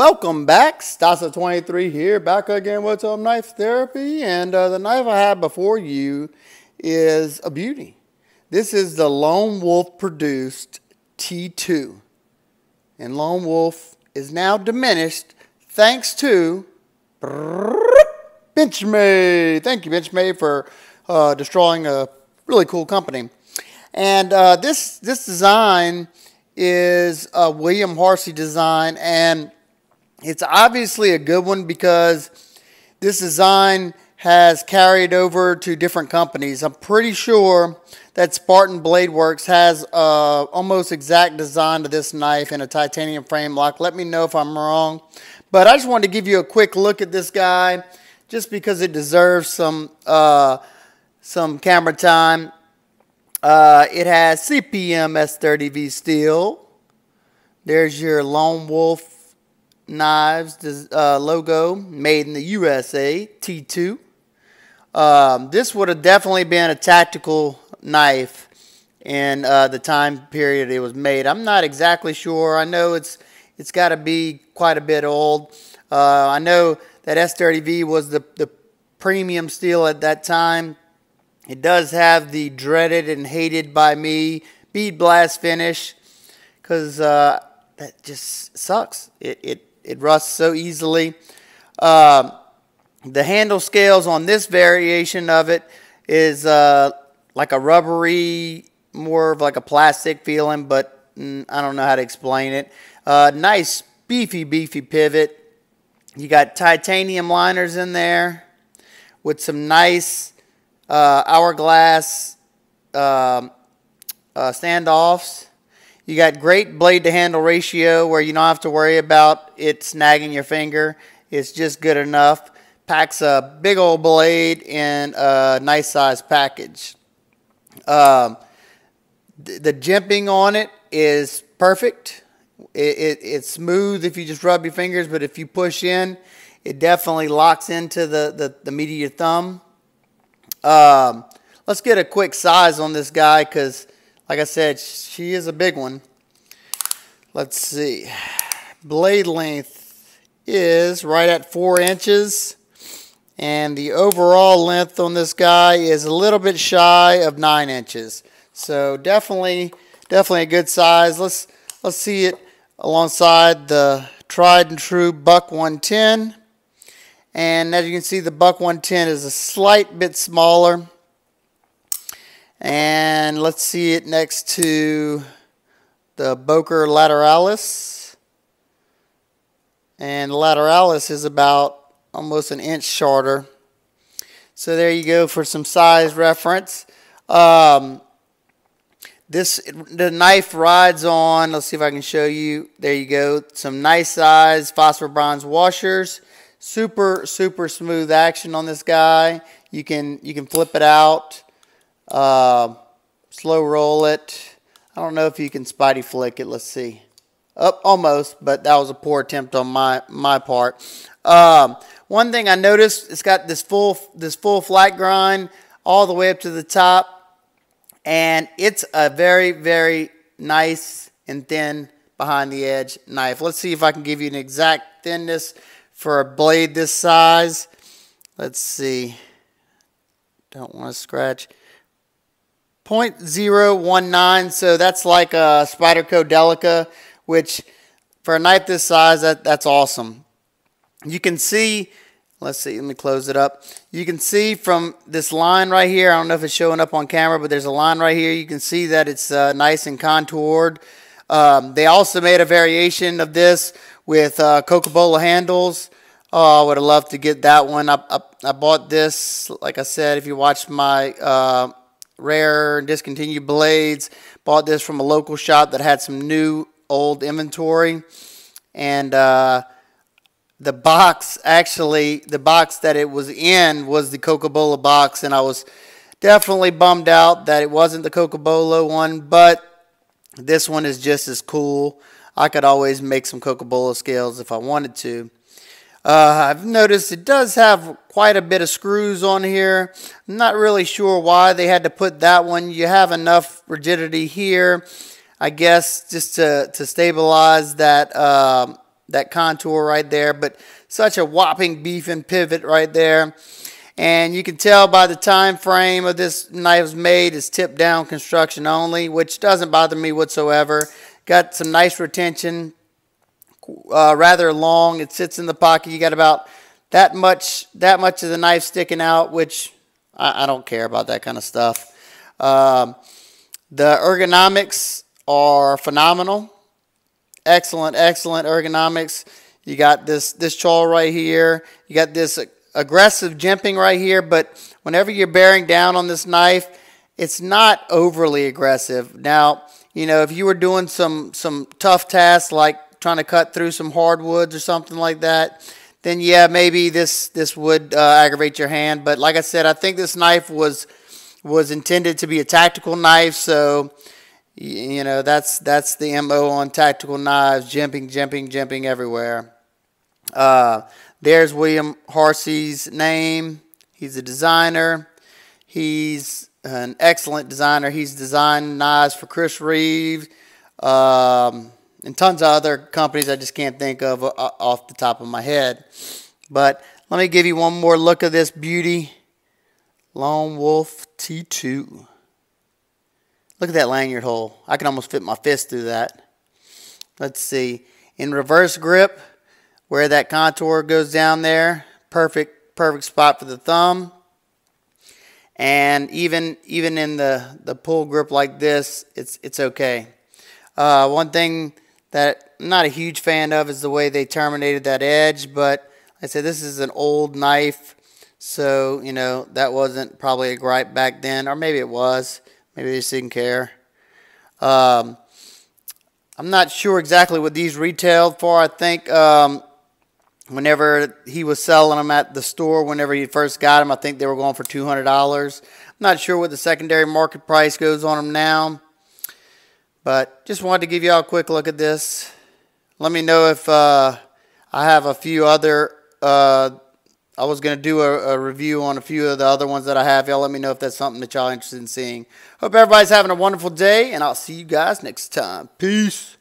Welcome back. Stasa23 here, back again with some knife therapy. And the knife I have before you is a beauty. This is the Lone Wolf produced T2. And Lone Wolf is now diminished thanks to Benchmade. Thank you, Benchmade, for destroying a really cool company. And this design is a William Harsey design, and it's obviously a good one because this design has carried over to different companies. I'm pretty sure that Spartan Blade Works has almost exact design to this knife in a titanium frame lock. Let me know if I'm wrong. But I just wanted to give you a quick look at this guy just because it deserves some camera time. It has CPM S30V steel. There's your Lone Wolf Knives logo, made in the USA, T2. This would have definitely been a tactical knife in the time period it was made. I'm not exactly sure. I know it's got to be quite a bit old. I know that S30V was the premium steel at that time. It does have the dreaded and hated by me bead blast finish because that just sucks. It rusts so easily. The handle scales on this variation of it is like a rubbery, more of like a plastic feeling, but I don't know how to explain it. Nice beefy pivot. You got titanium liners in there with some nice Hourglass standoffs. You got great blade to handle ratio where you don't have to worry about it snagging your finger. It's just good enough. Packs a big old blade in a nice size package. The jimping on it is perfect. It's smooth if you just rub your fingers, but if you push in, it definitely locks into the meat of your thumb. Let's get a quick size on this guy because, like I said, she is a big one. Let's see. Blade length is right at 4 inches. And the overall length on this guy is a little bit shy of 9 inches. So definitely a good size. Let's see it alongside the tried and true Buck 110. And as you can see, the Buck 110 is a slight bit smaller. And let's see it next to the Boker Lateralis. And the Lateralis is about almost an inch shorter. So there you go for some size reference. The knife rides on, let's see if I can show you. There you go. Some nice size phosphor bronze washers. Super smooth action on this guy. You can flip it out. Slow roll it. I don't know if you can spidey flick it. Let's see. Almost, but that was a poor attempt on my part. One thing I noticed, it's got this full flat grind all the way up to the top, and it's a very nice and thin behind the edge knife. Let's see if I can give you an exact thinness for a blade this size. Let's see. Don't want to scratch. 0.019, so that's like a Spyderco Delica, which for a knife this size, that's awesome. You can see, let's see, let me close it up. You can see from this line right here, I don't know if it's showing up on camera, but there's a line right here. You can see that it's nice and contoured. They also made a variation of this with Coca-Cola handles. Oh, I would have loved to get that one. I bought this, like I said, if you watched my rare and discontinued blades, bought this from a local shop that had some new old inventory. And the box, actually, the box that it was in was the Coca-Cola box, and I was definitely bummed out that it wasn't the Coca-Cola one, but this one is just as cool. I could always make some Coca-Cola scales if I wanted to. I've noticed it does have quite a bit of screws on here. I'm not really sure why they had to put that one. You have enough rigidity here, I guess, just to stabilize that that contour right there, but such a whopping beefing pivot right there. And you can tell by the time frame of this knife's made, it's tip down construction only, which doesn't bother me whatsoever. Got some nice retention, rather long. It sits in the pocket. You got about that much of the knife sticking out, which I don't care about that kind of stuff. The ergonomics are phenomenal. Excellent ergonomics. You got this choil right here. You got this aggressive jimping right here, but whenever you're bearing down on this knife, it's not overly aggressive. Now, you know, if you were doing some tough tasks like trying to cut through some hardwoods or something like that, then yeah, maybe this would aggravate your hand. But like I said, I think this knife was intended to be a tactical knife, so you know, that's the MO on tactical knives, jimping everywhere. There's William Harsey's name. He's a designer. He's an excellent designer. He's designed knives for Chris Reeve and tons of other companies I just can't think of off the top of my head. But let me give you one more look at this beauty. Lone Wolf T2. Look at that lanyard hole. I can almost fit my fist through that. Let's see. In reverse grip, where that contour goes down there, perfect spot for the thumb. And even in the pull grip like this, it's okay. One thing that I'm not a huge fan of is the way they terminated that edge, but like I said, this is an old knife, so you know that wasn't probably a gripe back then, or maybe it was. Maybe they just didn't care. I'm not sure exactly what these retailed for. I think whenever he was selling them at the store, whenever he first got them, I think they were going for $200. I'm not sure what the secondary market price goes on them now. But just wanted to give you all a quick look at this. Let me know if I have a few other... I was going to do a review on a few of the other ones that I have. Y'all let me know if that's something that y'all are interested in seeing. Hope everybody's having a wonderful day, and I'll see you guys next time. Peace.